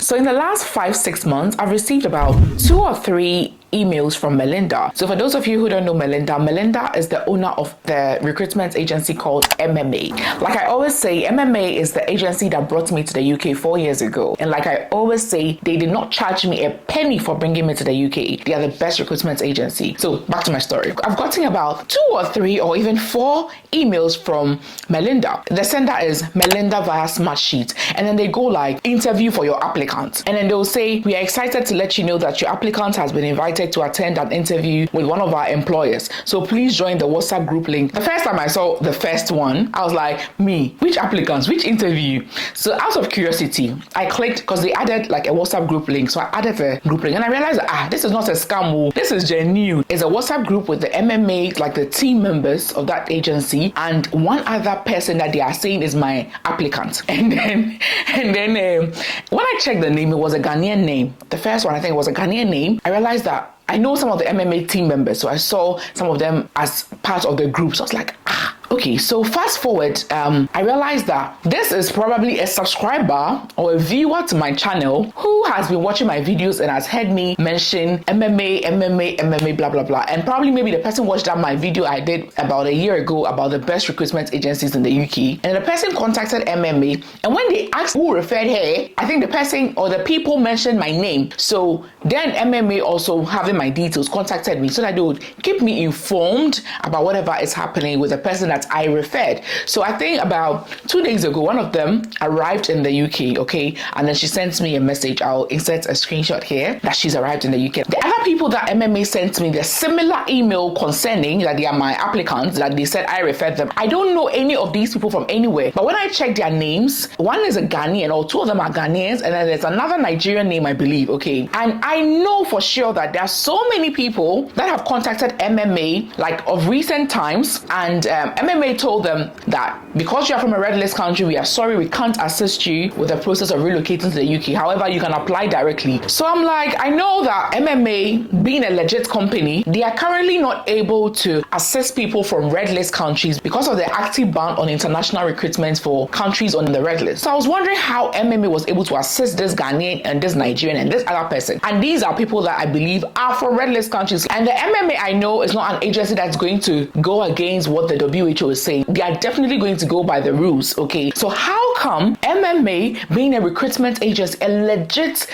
So in the last 5-6 months, I've received about 2 or 3 emails from Melinda. So for those of you who don't know Melinda is the owner of the recruitment agency called MMA. Like I always say, MMA is the agency that brought me to the UK 4 years ago. And like I always say, they did not charge me a penny for bringing me to the UK. They are the best recruitment agency. So back to my story. I've gotten about 2 or 3 or even 4 emails from Melinda. The sender is Melinda via Smartsheet. And then they go like, interview for your applicant. And then they'll say, we are excited to let you know that your applicant has been invited to attend an interview with one of our employers. So please join the WhatsApp group link. The first time I saw the first one, I was like, me, which applicants, which interview? So out of curiosity, I clicked because they added like a WhatsApp group link. So I added the group link and I realized, this is not a scam. This is genuine. It's a WhatsApp group with the MMA, like the team members of that agency, and one other person that they are saying is my applicant. And then when I checked the name, it was a Ghanaian name. The first one, I think, was a Ghanaian name. I realized that I know some of the MMA team members, so I saw some of them as part of the group. So I was like, okay. So fast forward, I realized that this is probably a subscriber or a viewer to my channel who has been watching my videos and has heard me mention MMA, blah, blah, blah. And probably maybe the person watched that my video I did about a year ago about the best recruitment agencies in the UK. And the person contacted MMA. And when they asked who referred her, I think the person or the people mentioned my name. So then MMA, also having my details, contacted me so that they would keep me informed about whatever is happening with the person that I referred. So I think about 2 days ago, one of them arrived in the UK, okay? And then she sent me a message. I'll insert a screenshot here that she's arrived in the UK. The other people that MMA sent me the similar email concerning that they are my applicants, that they said I referred them. I don't know any of these people from anywhere. But when I checked their names, one is a Ghanaian, or 2 of them are Ghanaians, and then there's another Nigerian name, I believe, okay? And I know for sure that there are so many people that have contacted MMA like of recent times, and MMA told them that because you are from a red list country, we are sorry, we can't assist you with the process of relocating to the UK. However, you can apply directly. So I'm like, I know that MMA, being a legit company, they are currently not able to assist people from red list countries because of the active ban on international recruitment for countries on the red list. So I was wondering how MMA was able to assist this Ghanaian and this Nigerian and this other person. And these are people that I believe are from red list countries. And the MMA, I know, is not an agency that's going to go against what the WHO is saying. They are definitely going to go by the rules, okay? So how come MMA, being a recruitment agency, a legit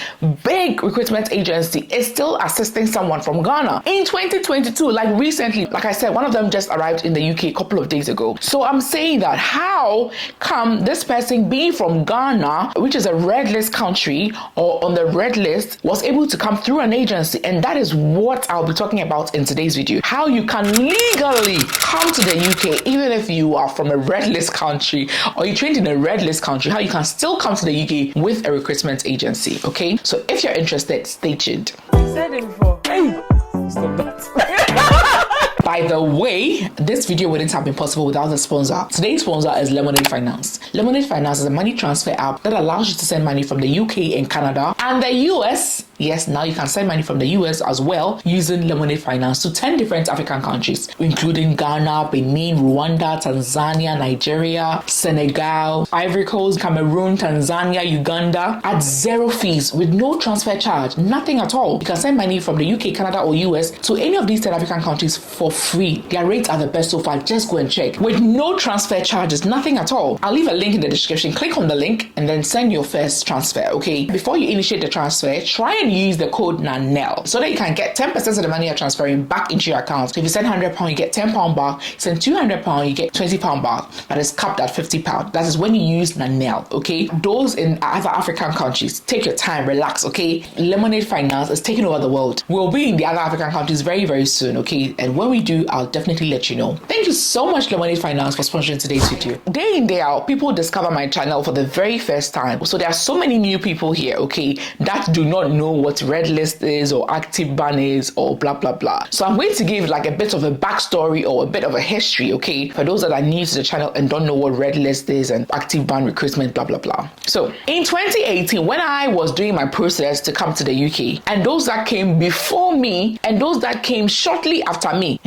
big recruitment agency, is still assisting someone from Ghana in 2022? Like recently, like I said, one of them just arrived in the UK a couple of days ago. So I'm saying that how come this person being from Ghana, which is a red list country or on the red list, was able to come through an agency? And that is what I'll be talking about in today's video. How you can legally come to the UK even if you are from a red list country or you trained in a red list country, how you can still come to the UK with a recruitment agency, okay? So if you're interested, stay tuned. Said it before. Hey, stop that. By the way, this video wouldn't have been possible without the sponsor. Today's sponsor is Lemonade Finance. Lemonade Finance is a money transfer app that allows you to send money from the UK and Canada and the US. Yes, now you can send money from the US as well using Lemonade Finance to 10 different African countries, including Ghana, Benin, Rwanda, Tanzania, Nigeria, Senegal, Ivory Coast, Cameroon, Tanzania, Uganda, at 0 fees with no transfer charge, nothing at all. You can send money from the UK, Canada, or US to any of these 10 African countries for free. Their rates are the best so far. Just go and check. With no transfer charges, nothing at all. I'll leave a link in the description. Click on the link and then send your first transfer, okay? Before you initiate the transfer, try and use the code Nanelle so that you can get 10% of the money you're transferring back into your account. So if you send £100, you get £10 back. You send £200, you get £20 back. But it's capped at £50. That is when you use Nanelle, okay? Those in other African countries, take your time, relax, okay? Lemonade Finance is taking over the world. We'll be in the other African countries very, very soon, okay? And when we do, I'll definitely let you know. Thank you so much, Lemonade Finance, for sponsoring today's video. Day in, day out, people discover my channel for the very first time. So there are so many new people here, okay, that do not know what red list is or active ban is or blah, blah, blah. So I'm going to give like a bit of a backstory or a bit of a history, okay, for those that are new to the channel and don't know what red list is and active ban recruitment, blah, blah, blah. So in 2018, when I was doing my process to come to the UK, and those that came before me and those that came shortly after me,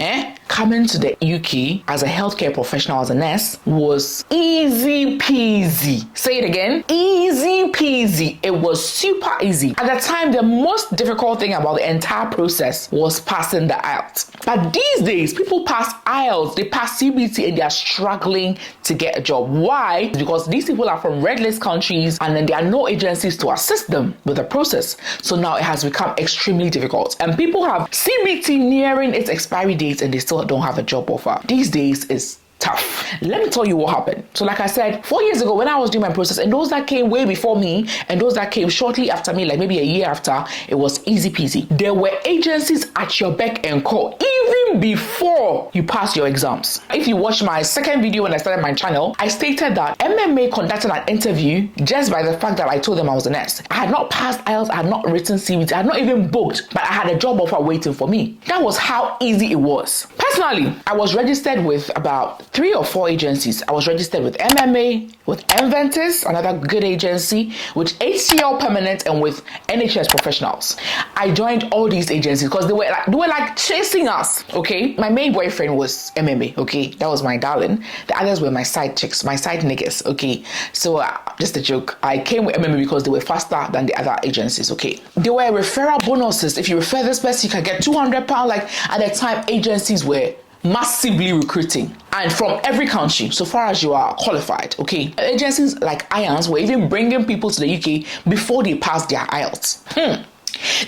coming to the UK as a healthcare professional, as a nurse, was easy peasy. Say it again, easy peasy. It was super easy. At the time, the most difficult thing about the entire process was passing the IELTS. But these days, people pass IELTS, they pass CBT, and they are struggling to get a job. Why? Because these people are from red list countries, and then there are no agencies to assist them with the process. So now it has become extremely difficult. And people have CBT nearing its expiry date, and they still don't have a job offer. These days is tough. Let me tell you what happened. So like I said, 4 years ago when I was doing my process, and those that came way before me and those that came shortly after me, like maybe a year after, it was easy peasy. There were agencies at your beck and call even before you pass your exams. If you watch my second video when I started my channel, I stated that MMA conducted an interview just by the fact that I told them I was a nurse. I had not passed IELTS, I had not written CBT, I had not even booked, but I had a job offer waiting for me. That was how easy it was. Personally, I was registered with about 3 or 4 agencies. I was registered with MMA, with Inventus, another good agency, with HCL Permanent, and with NHS Professionals. I joined all these agencies because they were like chasing us. Okay, my main boyfriend was MMA. Okay, that was my darling. The others were my side chicks, my side niggas. Okay, so just a joke. I came with MMA because they were faster than the other agencies. Okay, there were referral bonuses. If you refer this person, you can get £200. Like at the time, agencies were massively recruiting, and from every country so far as you are qualified. Okay, agencies like IANS were even bringing people to the UK before they passed their IELTS.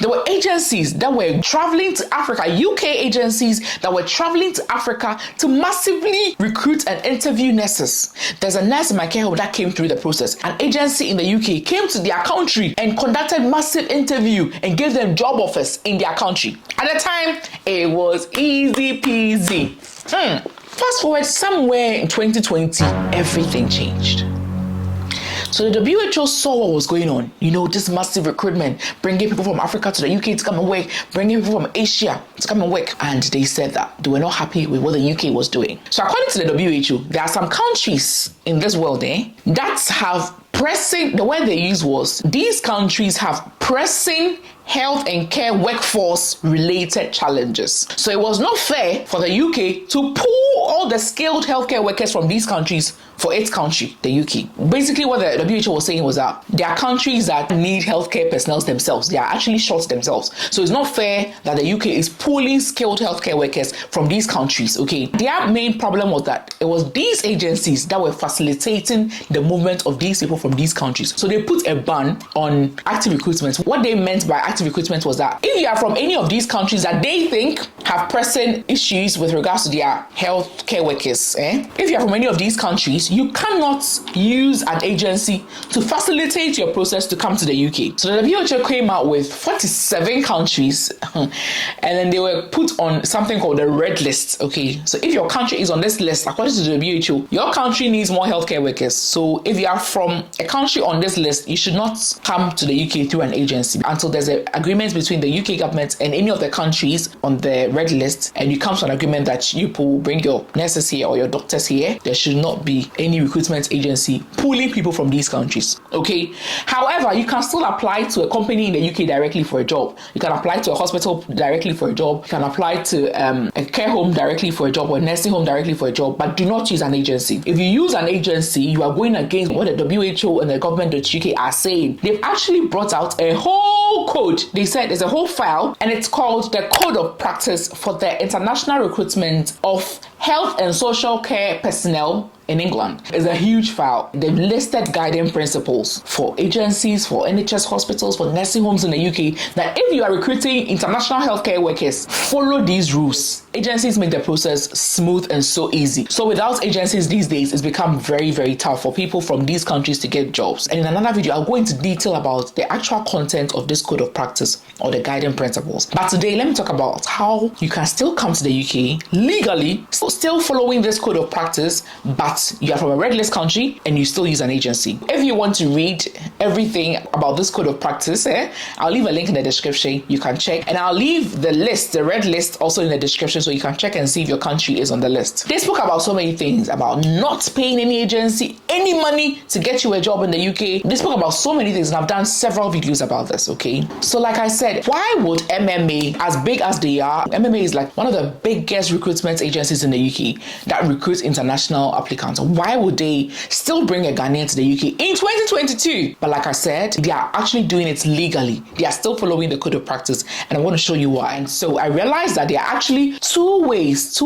There were agencies that were traveling to Africa, UK agencies that were traveling to Africa to massively recruit and interview nurses. There's a nurse in my care home that came through the process. An agency in the UK came to their country and conducted massive interview and gave them job offers in their country. At the time, it was easy peasy. Fast forward somewhere in 2020, everything changed. So the WHO saw what was going on. You know, this massive recruitment, bringing people from Africa to the UK to come and work, bringing people from Asia to come and work. And they said that they were not happy with what the UK was doing. So according to the WHO, there are some countries in this world that have pressing, the word they used was, these countries have pressing health and care workforce related challenges. So it was not fair for the UK to pull all the skilled healthcare workers from these countries for its country, the UK. Basically what the WHO was saying was that there are countries that need healthcare personnel themselves. They are actually short themselves. So it's not fair that the UK is pulling skilled healthcare workers from these countries, okay? Their main problem was that it was these agencies that were facilitating the movement of these people from these countries. So they put a ban on active recruitment. What they meant by active recruitment was that if you are from any of these countries that they think have pressing issues with regards to their healthcare workers, if you are from any of these countries, you cannot use an agency to facilitate your process to come to the UK. So the WHO came out with 47 countries and then they were put on something called the red list. Okay, so if your country is on this list, according to the WHO, your country needs more healthcare workers. So if you are from a country on this list, you should not come to the UK through an agency until there's an agreement between the UK government and any of the countries on the red list, and you come to an agreement that you will bring your nurses here or your doctors here. There should not be any recruitment agency pulling people from these countries. Okay, however, you can still apply to a company in the UK directly for a job. You can apply to a hospital directly for a job. You can apply to a care home directly for a job or a nursing home directly for a job, but do not use an agency. If you use an agency, you are going against what the WHO and the government of the UK are saying. They've actually brought out a whole code. They said there's a whole file and it's called the Code of Practice for the International Recruitment of Health and Social Care Personnel in England. It's a huge file. They've listed guiding principles for agencies, for NHS hospitals, for nursing homes in the UK, that if you are recruiting international healthcare workers, follow these rules. Agencies make the process smooth and so easy. So without agencies these days, it's become very, very tough for people from these countries to get jobs. And in another video, I'll go into detail about the actual content of this code of practice or the guiding principles. But today, let me talk about how you can still come to the UK legally, still following this code of practice, but you are from a red list country and you still use an agency. If you want to read everything about this code of practice, I'll leave a link in the description. You can check, and I'll leave the list, the red list, also in the description description so you can check and see if your country is on the list. They spoke about so many things, about not paying any agency any money to get you a job in the UK. They spoke about so many things, and I've done several videos about this, okay? So like I said, why would MMA, as big as they are, MMA is like one of the biggest recruitment agencies in the UK that recruits international applicants. Why would they still bring a Ghanaian to the UK in 2022? But like I said, they are actually doing it legally. They are still following the code of practice, and I want to show you why. And so I realized that there are actually two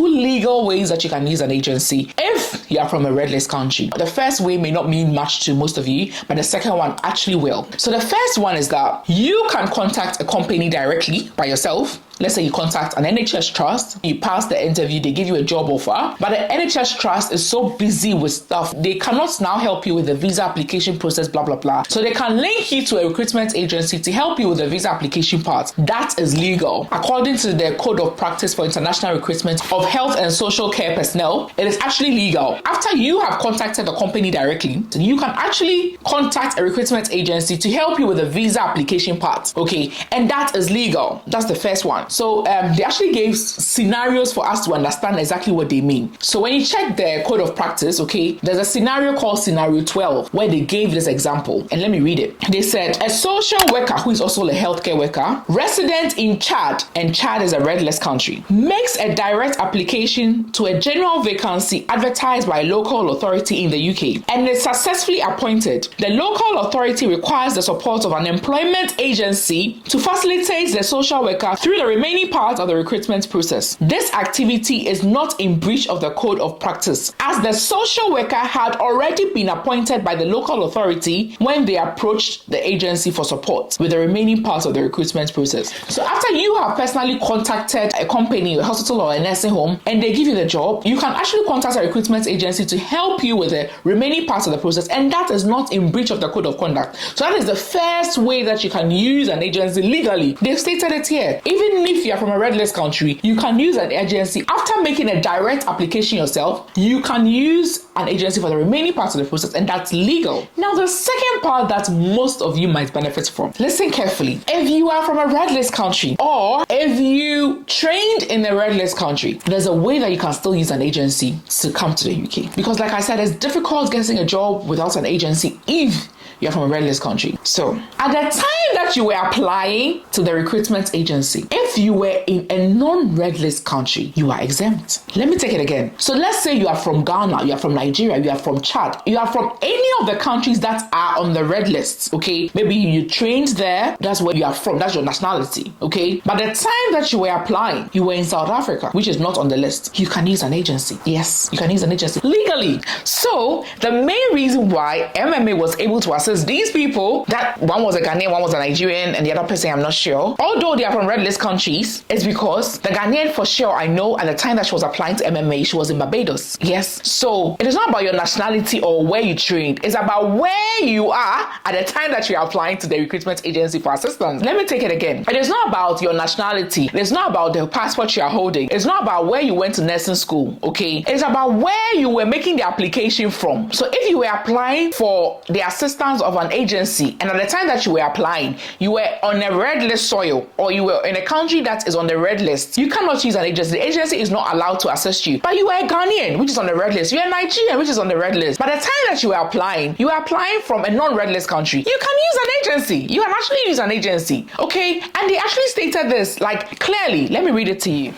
legal ways that you can use an agency if you are from a red list country. The first way may not mean much to most of you, but the second one actually will. So the first one is that you can contact a company directly by yourself. Let's say you contact an NHS trust, you pass the interview, they give you a job offer, but the NHS trust is so busy with stuff, they cannot now help you with the visa application process, blah, blah, blah. So they can link you to a recruitment agency to help you with the visa application part. That is legal. According to the Code of Practice for International Recruitment of Health and Social Care Personnel, it is actually legal. After you have contacted the company directly, you can actually contact a recruitment agency to help you with the visa application part, okay? And that is legal. That's the first one. So they actually gave scenarios for us to understand exactly what they mean. So when you check the Code of Practice, okay, there's a scenario called Scenario 12 where they gave this example. And let me read it. They said, a social worker who is also a healthcare worker, resident in Chad, and Chad is a red list country, makes a direct application to a general vacancy advertised by a local authority in the UK and is successfully appointed. The local authority requires the support of an employment agency to facilitate the social worker through the remaining part of the recruitment process. This activity is not in breach of the Code of Practice, as the social worker had already been appointed by the local authority when they approached the agency for support with the remaining parts of the recruitment process. So after you have personally contacted a company, a hospital or a nursing home, and they give you the job, you can actually contact a recruitment agency to help you with the remaining parts of the process, and that is not in breach of the Code of Conduct. So that is the first way that you can use an agency legally. They've stated it here. Even if you are from a red list country, you can use an agency. After making a direct application yourself, you can use an agency for the remaining parts of the process, and that's legal. Now, the second part that most of you might benefit from. Listen carefully. If you are from a red list country, or if you trained in a red list country, there's a way that you can still use an agency to come to the UK. Because like I said, it's difficult getting a job without an agency if you're from a red list country. So at the time that you were applying to the recruitment agency, if you were in a non-red list country, you are exempt. Let me take it again. So let's say you are from Ghana, you are from Nigeria, you are from Chad, you are from any of the countries that are on the red list, okay? Maybe you trained there, that's where you are from, that's your nationality, okay? But the time that you were applying, you were in South Africa, which is not on the list. You can use an agency. Yes, you can use an agency legally. So the main reason why MMA was able to assist these people, that one was a Ghanaian, one was a Nigerian, and the other person I'm not sure, although they are from red list countries, is because the Ghanaian for sure, I know at the time that she was applying to MMA, she was in Barbados. Yes. So it is not about your nationality or where you trained. It's about where you are at the time that you are applying to the recruitment agency for assistance. Let me take it again. It is not about your nationality. It's not about the passport you are holding. It's not about where you went to nursing school, okay? It's about where you were making the application from. So if you were applying for the assistance of an agency, and at the time that you were applying, you were on a red list soil, or you were in a country that is on the red list, you cannot use an agency. The agency is not allowed to assist you. But you were a Ghanaian, which is on the red list. You are a Nigerian, which is on the red list. By the time that you were applying from a non-red list country, you can use an agency. You can actually use an agency, okay? And they actually stated this, like, clearly. Let me read it to you.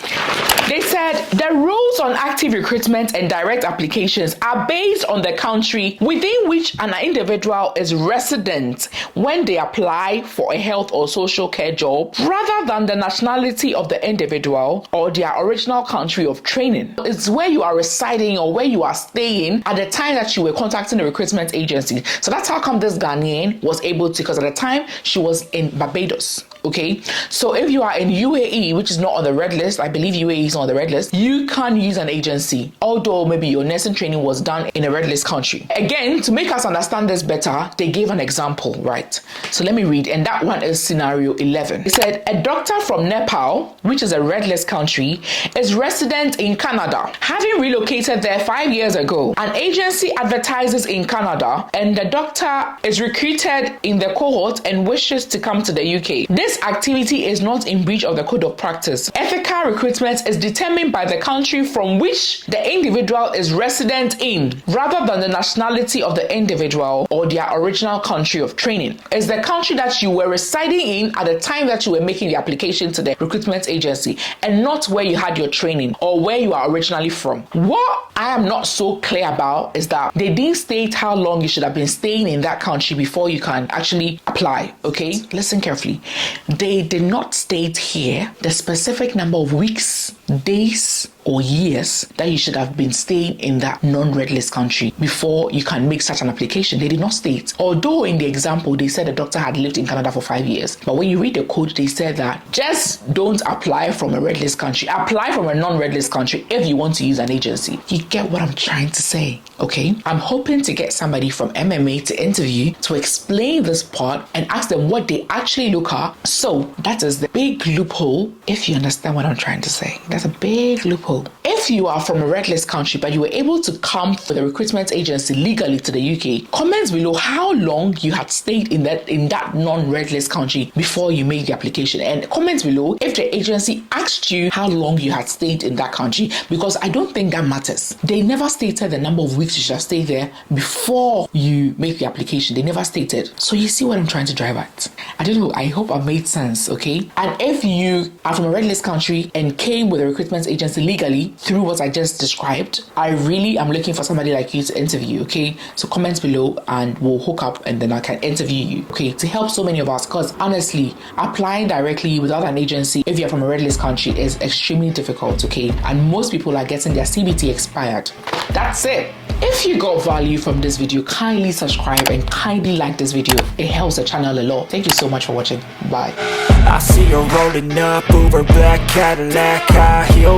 They said, the rules on active recruitment and direct applications are based on the country within which an individual is resident when they apply for a health or social care job, rather than the nationality of the individual or their original country of training. It's where you are residing or where you are staying at the time that you were contacting the recruitment agency. So that's how come this Ghanaian was able to, because at the time she was in Barbados. Okay, so if you are in UAE, which is not on the red list, I believe UAE is on the red list, you can use an agency, although maybe your nursing training was done in a red list country. Again, to make us understand this better, they gave an example, right? So let me read, and that one is scenario 11. It said, a doctor from Nepal, which is a red list country, is resident in Canada. Having relocated there 5 years ago, an agency advertises in Canada, and the doctor is recruited in the cohort and wishes to come to the UK. This activity is not in breach of the Code of Practice. Ethical recruitment is determined by the country from which the individual is resident in, rather than the nationality of the individual or their original country of training. It's the country that you were residing in at the time that you were making the application to the recruitment agency, and not where you had your training or where you are originally from. What I am not so clear about is that they didn't state how long you should have been staying in that country before you can actually apply. Okay, listen carefully. They did not state here the specific number of weeks, days, or years that you should have been staying in that non-red list country before you can make such an application. They did not state. Although in the example, they said the doctor had lived in Canada for 5 years. But when you read the code, they said that just don't apply from a red list country. Apply from a non-red list country if you want to use an agency. You get what I'm trying to say, okay? I'm hoping to get somebody from MMA to interview to explain this part and ask them what they actually look at. So that is the big loophole, if you understand what I'm trying to say. That's a big loophole. If you are from a red list country but you were able to come for the recruitment agency legally to the UK, comment below how long you had stayed in that non-red list country before you made the application, and comment below if the agency asked you how long you had stayed in that country, because I don't think that matters. They never stated the number of weeks you should have stayed there before you make the application. They never stated. So you see what I'm trying to drive at. I don't know. I hope I made sense, okay? And if you are from a red list country and came with a recruitment agency legally through what I just described, I really am looking for somebody like you to interview, okay? So comment below and we'll hook up and then I can interview you, okay? To help so many of us, because honestly, applying directly without an agency if you're from a red list country is extremely difficult, okay? And most people are getting their CBT expired. That's it. If you got value from this video, kindly subscribe and kindly like this video. It helps the channel a lot. Thank you so much for watching. Bye. I see her rolling up, Uber black Cadillac, high heel